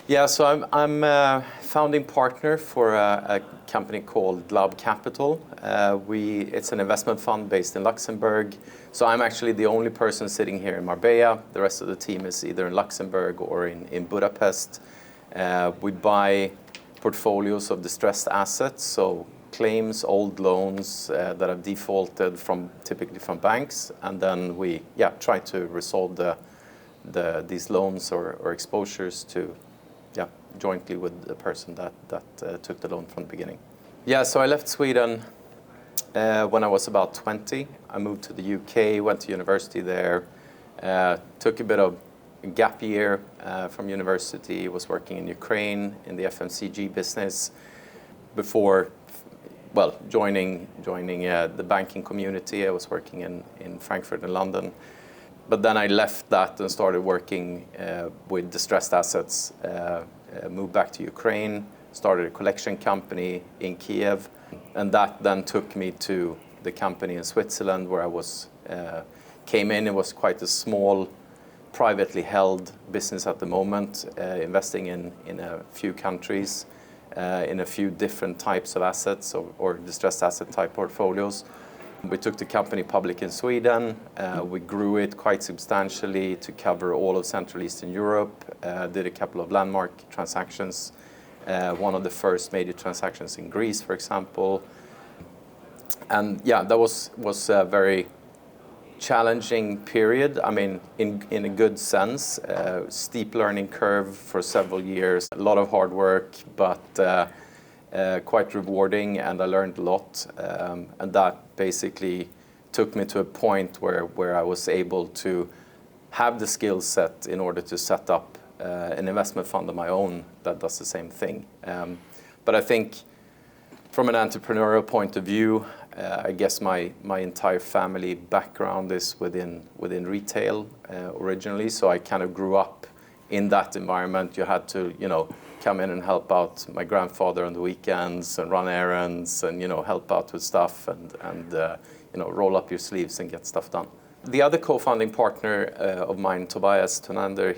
Yeah, so I'm a founding partner for a company called Lab Capital. It's an investment fund based in Luxembourg. So I'm actually the only person sitting here in Marbella. The rest of the team is either in Luxembourg or in Budapest. We buy portfolios of distressed assets, so claims, old loans that have defaulted typically from banks, and then we try to resolve these loans or exposures to jointly with the person that took the loan from the beginning. Yeah, so I left Sweden when I was about 20. I moved to the UK, went to university there, took a bit of a gap year from university, was working in Ukraine in the FMCG business before, joining the banking community. I was working in Frankfurt and London. But then I left that and started working with distressed assets, moved back to Ukraine, started a collection company in Kiev, and that then took me to the company in Switzerland where I came in. It was quite a small, privately held business at the moment, investing in a few countries, in a few different types of assets or distressed asset type portfolios. We took the company public in Sweden. We grew it quite substantially to cover all of Central Eastern Europe, did a couple of landmark transactions, one of the first major transactions in Greece, for example. And that was a very challenging period. I mean, in a good sense, steep learning curve for several years, a lot of hard work, but quite rewarding, and I learned a lot. And that basically took me to a point where I was able to have the skill set in order to set up an investment fund of my own that does the same thing. But I think from an entrepreneurial point of view, I guess my entire family background is within retail originally, so I kind of grew up in that environment. You had to, come in and help out my grandfather on the weekends and run errands and, help out with stuff and roll up your sleeves and get stuff done. The other co-founding partner of mine, Tobias Tonander,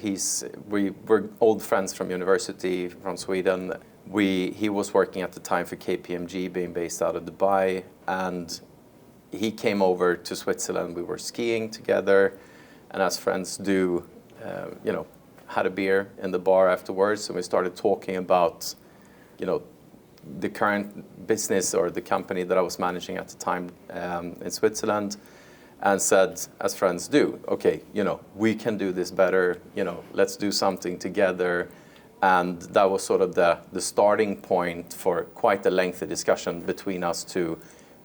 we're old friends from university, from Sweden. He was working at the time for KPMG, being based out of Dubai, and he came over to Switzerland. We were skiing together, and as friends do, had a beer in the bar afterwards, and we started talking about, the current business or the company that I was managing at the time in Switzerland, and said, as friends do, okay, we can do this better, let's do something together. And that was sort of the starting point for quite a lengthy discussion between us two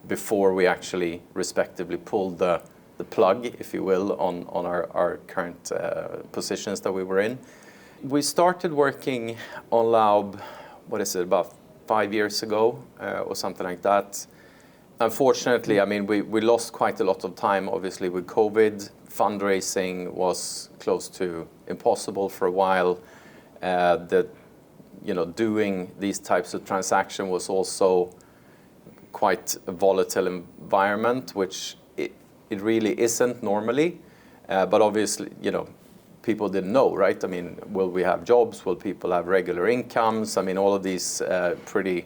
before we actually respectively pulled the plug, if you will, on our current positions that we were in. We started working on Lab, about 5 years ago or something like that. Unfortunately, I mean, we lost quite a lot of time, obviously, with COVID. Fundraising was close to impossible for a while. Doing these types of transactions was also quite a volatile environment, which it really isn't normally. But obviously, people didn't know, right? I mean, will we have jobs? Will people have regular incomes? I mean, all of these pretty,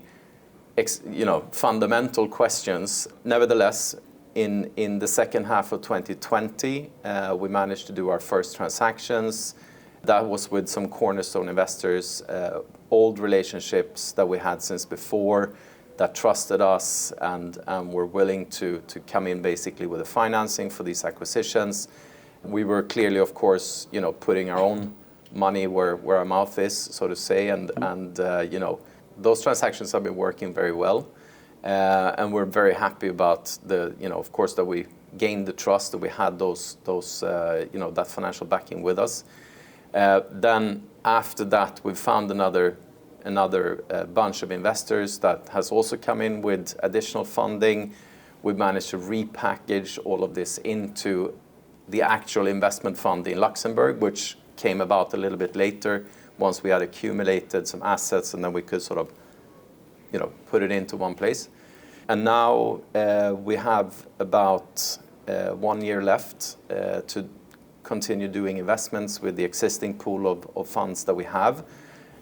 fundamental questions. Nevertheless, in the second half of 2020, we managed to do our first transactions. That was with some cornerstone investors, old relationships that we had since before, that trusted us and were willing to come in basically with the financing for these acquisitions. We were clearly, of course, putting our own money where our mouth is, so to say, and those transactions have been working very well, and we're very happy about of course, that we gained the trust, that we had that financial backing with us. Then after that, we found another bunch of investors that has also come in with additional funding. We managed to repackage all of this into the actual investment fund in Luxembourg, which came about a little bit later once we had accumulated some assets, and then we could sort of, put it into one place. And now we have about 1 year left to continue doing investments with the existing pool of funds that we have.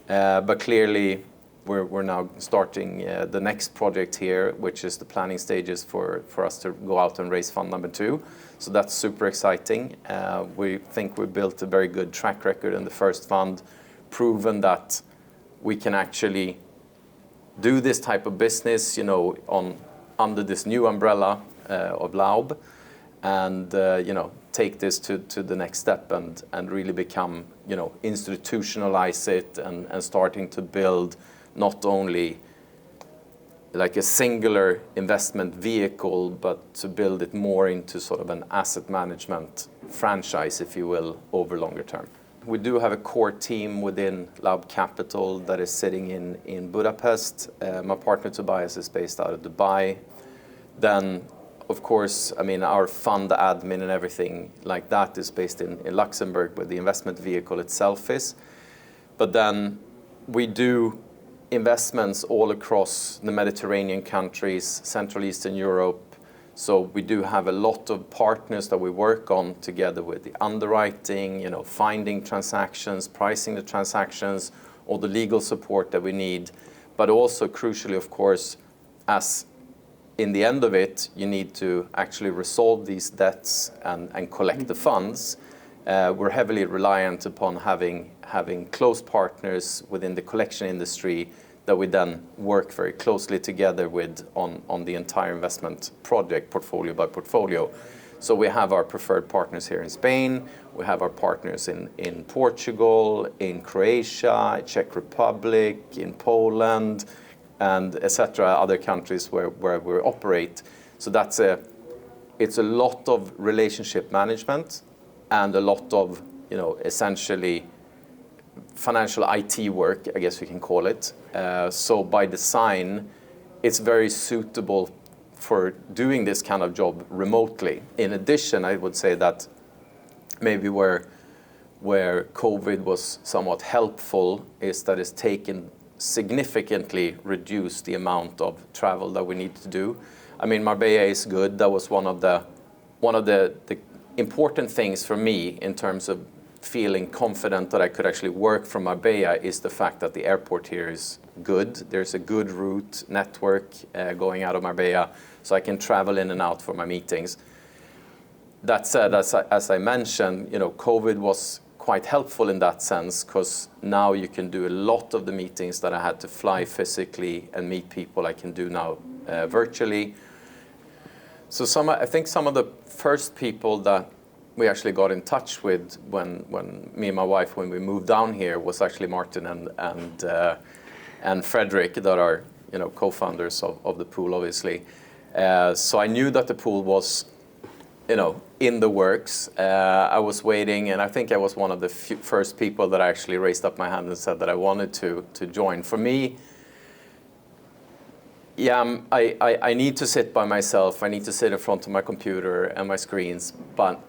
But clearly, we're now starting the next project here, which is the planning stages for us to go out and raise fund number 2. So that's super exciting. We think we built a very good track record in the first fund, proven that we can actually do this type of business, under this new umbrella of Laub, and take this to the next step and really become, institutionalize it and starting to build not only like a singular investment vehicle, but to build it more into sort of an asset management franchise, if you will, over longer term. We do have a core team within Laub Capital that is sitting in Budapest. My partner Tobias is based out of Dubai. Then, of course, our fund admin and everything like that is based in Luxembourg, where the investment vehicle itself is. But then we do investments all across the Mediterranean countries, Central Eastern Europe. So we do have a lot of partners that we work on together with the underwriting, finding transactions, pricing the transactions, all the legal support that we need. But also crucially, of course, as in the end of it, you need to actually resolve these debts and collect the funds. We're heavily reliant upon having close partners within the collection industry that we then work very closely together with on the entire investment project, portfolio by portfolio. So we have our preferred partners here in Spain, we have our partners in Portugal, in Croatia, Czech Republic, in Poland, and etc., other countries where we operate. So it's a lot of relationship management and a lot of, essentially financial IT work, I guess we can call it. So by design, it's very suitable for doing this kind of job remotely. In addition, I would say that maybe where COVID was somewhat helpful is that it's taken significantly reduced the amount of travel that we need to do. Marbella is good. That was one of the important things for me in terms of feeling confident that I could actually work from Marbella is the fact that the airport here is good. There's a good route network going out of Marbella, so I can travel in and out for my meetings. That said, as I mentioned, COVID was quite helpful in that sense, because now you can do a lot of the meetings that I had to fly physically and meet people I can do now virtually. So I think some of the first people that we actually got in touch with when me and my wife, when we moved down here, was actually Martin and Frederick, that are co-founders of the pool, obviously. So I knew that the pool was in the works. I was waiting, and I think I was one of the first people that actually raised up my hand and said that I wanted to join. For me, I need to sit by myself. I need to sit in front of my computer and my screens, but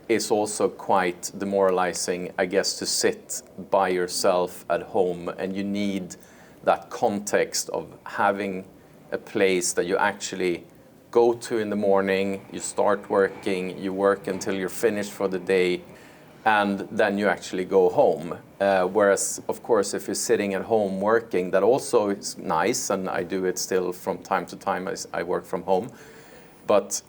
it's also quite demoralizing, I guess, to sit by yourself at home, and you need that context of having a place that you actually go to in the morning, you start working, you work until you're finished for the day, and then you actually go home. Whereas, of course, if you're sitting at home working, that also is nice, and I do it still from time to time as I work from home. But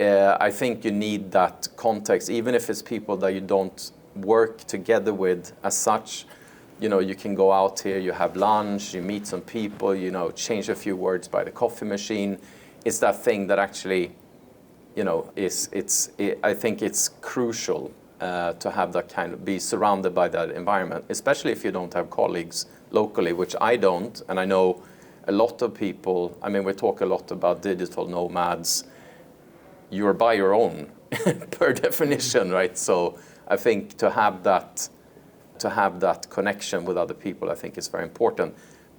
I think you need that context, even if it's people that you don't work together with as such. You can go out here, you have lunch, you meet some people, change a few words by the coffee machine. It's that thing that actually, I think it's crucial to have that be surrounded by that environment, especially if you don't have colleagues locally, which I don't, and I know a lot of people. We talk a lot about digital nomads. You're by your own per definition, right? So I think to have that connection with other people, I think is very important.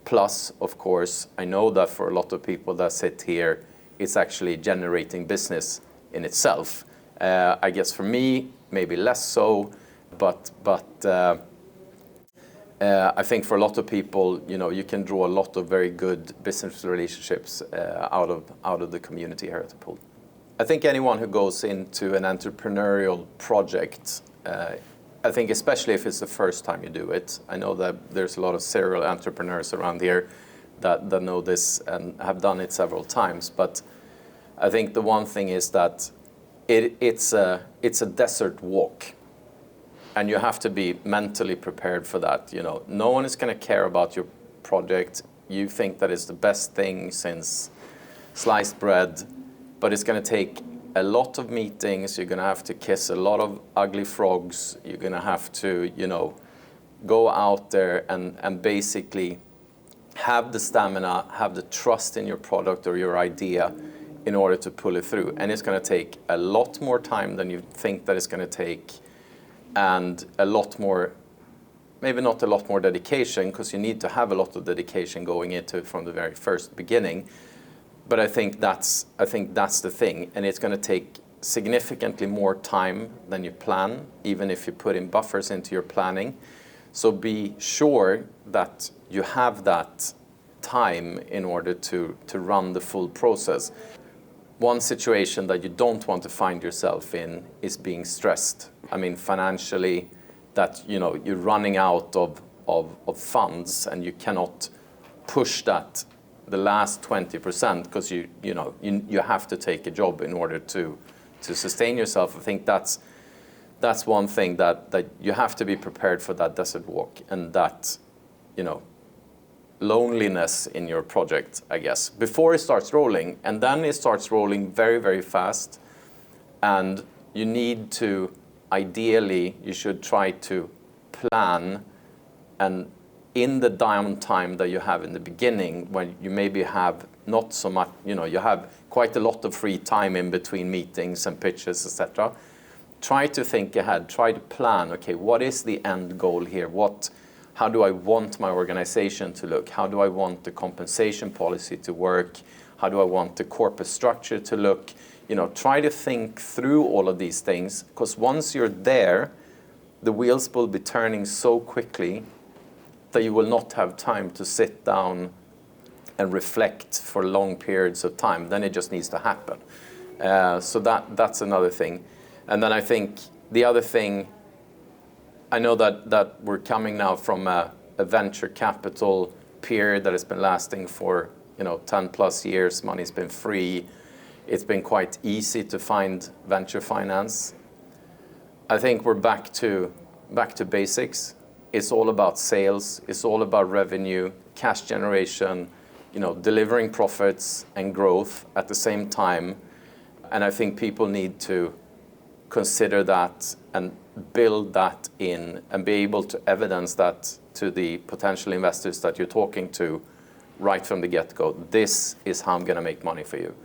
Plus, of course, I know that for a lot of people that sit here, it's actually generating business in itself. I guess for me, maybe less so, but I think for a lot of people, you can draw a lot of very good business relationships out of the community here at the pool. I think anyone who goes into an entrepreneurial project, I think especially if it's the first time you do it. I know that there's a lot of serial entrepreneurs around here that know this and have done it several times. But I think the one thing is that it's a desert walk, and you have to be mentally prepared for that. You know, no one is going to care about your project. You think that it's the best thing since sliced bread, but it's going to take a lot of meetings. You're going to have to kiss a lot of ugly frogs. You're going to have to, you know, go out there and basically have the stamina, have the trust in your product or your idea in order to pull it through. And it's going to take a lot more time than you think that it's going to take, and a lot more, maybe not a lot more dedication, because you need to have a lot of dedication going into it from the very first beginning. But I think that's the thing, and it's going to take significantly more time than you plan, even if you put in buffers into your planning. So be sure that you have that time in order to run the full process. One situation that you don't want to find yourself in is being stressed. I mean, financially, that, you know, you're running out of funds and you cannot push that the last 20% because you have to take a job in order to sustain yourself. I think that's one thing that you have to be prepared for, that desert walk and that, you know, loneliness in your project, I guess, before it starts rolling. And then it starts rolling very, very fast. And you need to, ideally, you should try to plan, and in the downtime that you have in the beginning, when you maybe have not so much, you know, you have quite a lot of free time in between meetings and pitches, etc. Try to think ahead, try to plan, okay, what is the end goal here? How do I want my organization to look? How do I want the compensation policy to work? How do I want the corporate structure to look? You know, try to think through all of these things, because once you're there, the wheels will be turning so quickly that you will not have time to sit down and reflect for long periods of time. Then it just needs to happen. So that's another thing. And then I think the other thing, I know that we're coming now from a venture capital period that has been lasting for, you know, 10 plus years. Money's been free. It's been quite easy to find venture finance. I think we're back to basics. It's all about sales. It's all about revenue, cash generation, you know, delivering profits and growth at the same time. And I think people need to consider that and build that in and be able to evidence that to the potential investors that you're talking to right from the get-go. This is how I'm going to make money for you.